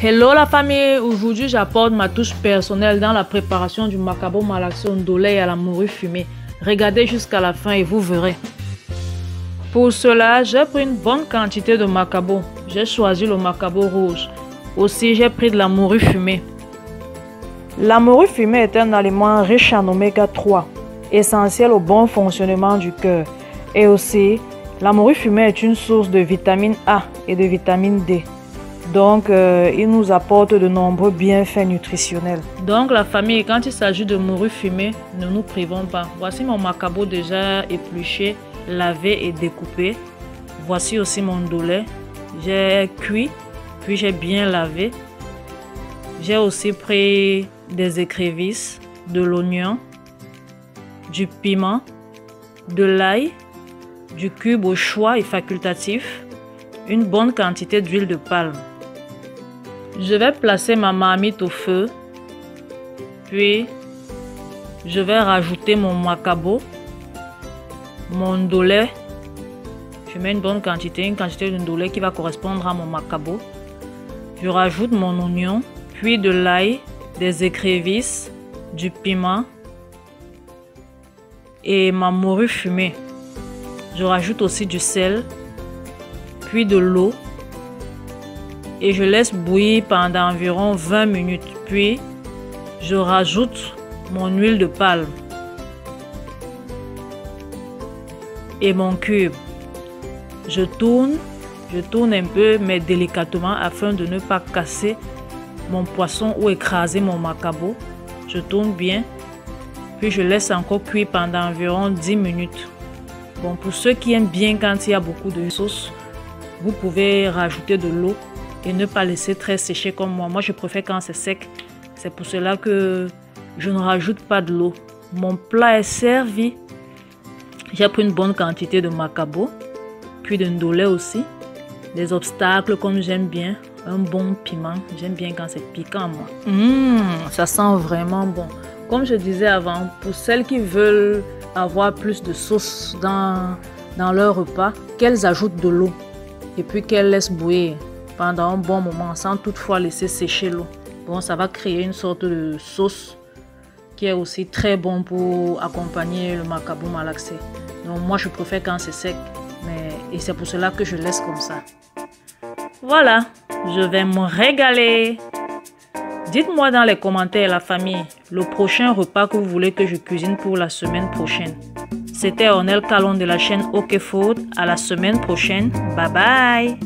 Hello la famille, aujourd'hui j'apporte ma touche personnelle dans la préparation du macabo malaxé ondolé à la morue fumée. Regardez jusqu'à la fin et vous verrez. Pour cela, j'ai pris une bonne quantité de macabo. J'ai choisi le macabo rouge. Aussi, j'ai pris de la morue fumée. La morue fumée est un aliment riche en oméga 3, essentiel au bon fonctionnement du cœur. Et aussi, la morue fumée est une source de vitamine A et de vitamine D. Donc, il nous apporte de nombreux bienfaits nutritionnels. Donc, la famille, quand il s'agit de morue fumée, ne nous privons pas. Voici mon macabo déjà épluché, lavé et découpé. Voici aussi mon ndolé. J'ai cuit, puis j'ai bien lavé. J'ai aussi pris des écrevisses, de l'oignon, du piment, de l'ail, du cube au choix et facultatif, une bonne quantité d'huile de palme. Je vais placer ma marmite au feu, puis je vais rajouter mon macabo, mon ndolé. Je mets une bonne quantité, de ndolé qui va correspondre à mon macabo. Je rajoute mon oignon, puis de l'ail, des écrevisses, du piment et ma morue fumée. Je rajoute aussi du sel, puis de l'eau. Et je laisse bouillir pendant environ 20 minutes. Puis, je rajoute mon huile de palme et mon cube. Je tourne un peu, mais délicatement, afin de ne pas casser mon poisson ou écraser mon macabo. Je tourne bien, puis je laisse encore cuire pendant environ 10 minutes. Bon, pour ceux qui aiment bien quand il y a beaucoup de sauce, vous pouvez rajouter de l'eau et ne pas laisser très sécher comme moi. Moi, je préfère quand c'est sec. C'est pour cela que je ne rajoute pas de l'eau. Mon plat est servi. J'ai pris une bonne quantité de macabo, puis de ndolé aussi. Des obstacles comme j'aime bien. Un bon piment. J'aime bien quand c'est piquant, moi. Ça sent vraiment bon. Comme je disais avant, pour celles qui veulent avoir plus de sauce dans leur repas, qu'elles ajoutent de l'eau et puis qu'elles laissent bouillir pendant un bon moment sans toutefois laisser sécher l'eau. Bon, ça va créer une sorte de sauce qui est aussi très bon pour accompagner le macabo malaxé. Donc moi je préfère quand c'est sec, et c'est pour cela que je laisse comme ça. Voilà, je vais me régaler. Dites-moi dans les commentaires la famille, le prochain repas que vous voulez que je cuisine pour la semaine prochaine. C'était Ornel Kalon de la chaîne OK Food. À la semaine prochaine. Bye bye.